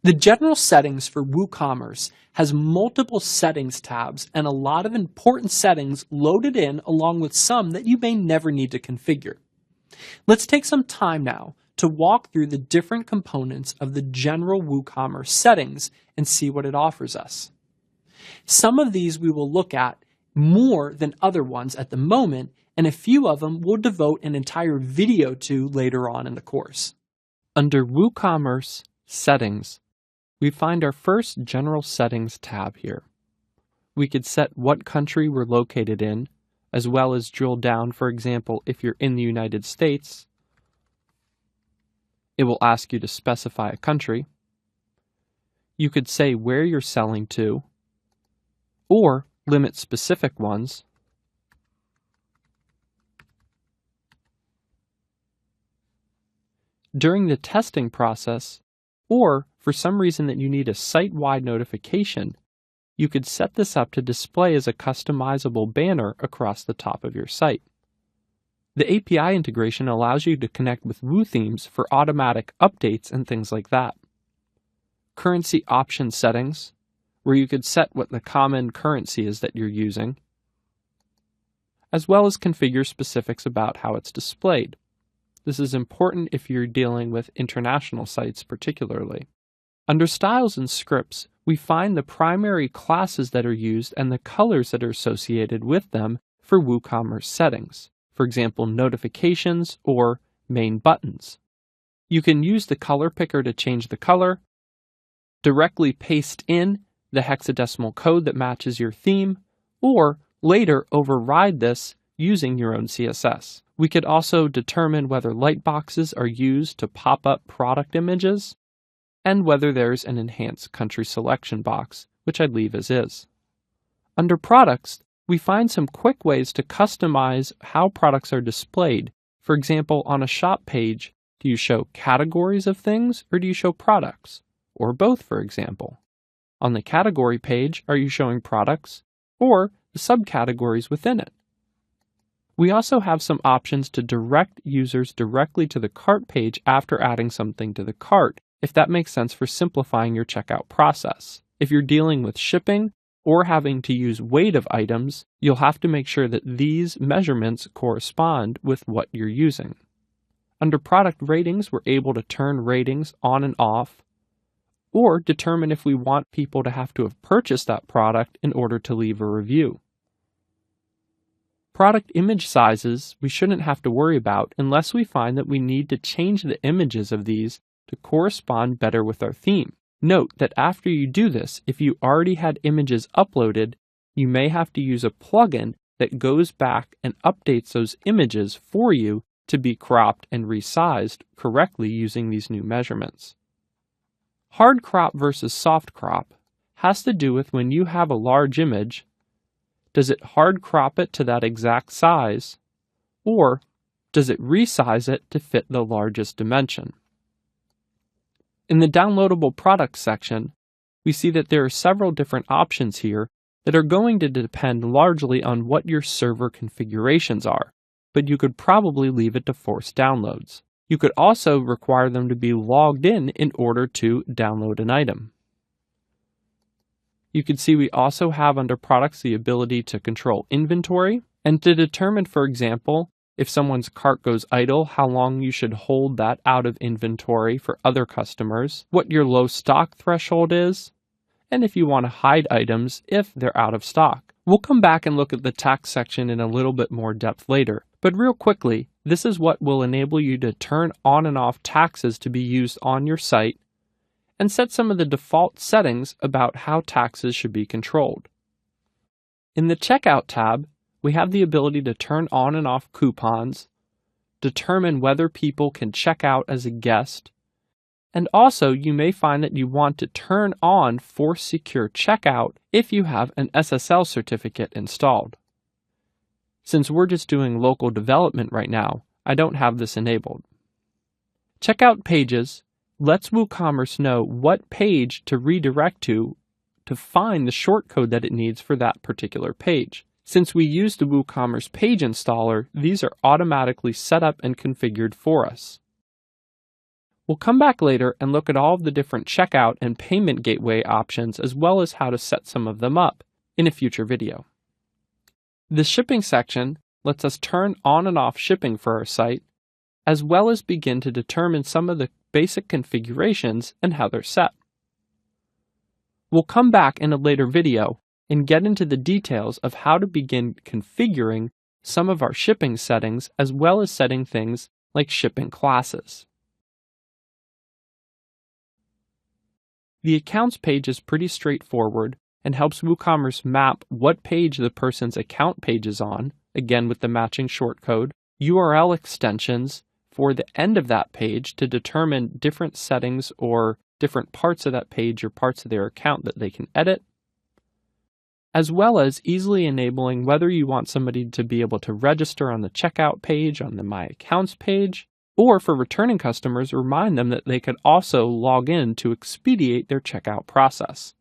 The general settings for WooCommerce has multiple settings tabs and a lot of important settings loaded in along with some that you may never need to configure. Let's take some time now to walk through the different components of the general WooCommerce settings and see what it offers us. Some of these we will look at more than other ones at the moment, and a few of them we'll devote an entire video to later on in the course. Under WooCommerce Settings, we find our first General Settings tab here. We could set what country we're located in, as well as drill down, for example, if you're in the United States. It will ask you to specify a country. You could say where you're selling to, or limit specific ones. During the testing process, or for some reason that you need a site-wide notification, you could set this up to display as a customizable banner across the top of your site. The API integration allows you to connect with WooThemes for automatic updates and things like that. Currency option settings, where you could set what the common currency is that you're using, as well as configure specifics about how it's displayed. This is important if you're dealing with international sites particularly. Under Styles and Scripts, we find the primary classes that are used and the colors that are associated with them for WooCommerce settings. For example, notifications or main buttons. You can use the color picker to change the color, directly paste in the hexadecimal code that matches your theme, or later override this using your own CSS. We could also determine whether lightboxes are used to pop up product images, and whether there's an enhanced country selection box, which I'd leave as is. Under Products, we find some quick ways to customize how products are displayed. For example, on a shop page, do you show categories of things or do you show products? Or both, for example. On the category page, are you showing products or the subcategories within it? We also have some options to direct users directly to the cart page after adding something to the cart, if that makes sense for simplifying your checkout process. If you're dealing with shipping or having to use weight of items, you'll have to make sure that these measurements correspond with what you're using. Under Product Ratings, we're able to turn ratings on and off, or determine if we want people to have to have purchased that product in order to leave a review. Product image sizes we shouldn't have to worry about unless we find that we need to change the images of these to correspond better with our theme. Note that after you do this, if you already had images uploaded, you may have to use a plugin that goes back and updates those images for you to be cropped and resized correctly using these new measurements. Hard crop versus soft crop has to do with when you have a large image, does it hard crop it to that exact size, or does it resize it to fit the largest dimension? In the downloadable products section, we see that there are several different options here that are going to depend largely on what your server configurations are, but you could probably leave it to force downloads. You could also require them to be logged in order to download an item. You can see we also have under products the ability to control inventory and to determine, for example, if someone's cart goes idle, how long you should hold that out of inventory for other customers, what your low stock threshold is, and if you want to hide items if they're out of stock. We'll come back and look at the tax section in a little bit more depth later, but real quickly, this is what will enable you to turn on and off taxes to be used on your site and set some of the default settings about how taxes should be controlled. In the Checkout tab, we have the ability to turn on and off coupons, determine whether people can check out as a guest, and also you may find that you want to turn on Force Secure Checkout if you have an SSL certificate installed. Since we're just doing local development right now, I don't have this enabled. Checkout pages lets WooCommerce know what page to redirect to find the shortcode that it needs for that particular page. Since we use the WooCommerce page installer, these are automatically set up and configured for us. We'll come back later and look at all of the different checkout and payment gateway options as well as how to set some of them up in a future video. The shipping section lets us turn on and off shipping for our site, as well as begin to determine some of the basic configurations and how they're set. We'll come back in a later video and get into the details of how to begin configuring some of our shipping settings as well as setting things like shipping classes. The accounts page is pretty straightforward and helps WooCommerce map what page the person's account page is on, again with the matching shortcode, URL extensions for the end of that page to determine different settings or different parts of that page or parts of their account that they can edit, as well as easily enabling whether you want somebody to be able to register on the checkout page, on the My Accounts page, or for returning customers, remind them that they could also log in to expedite their checkout process.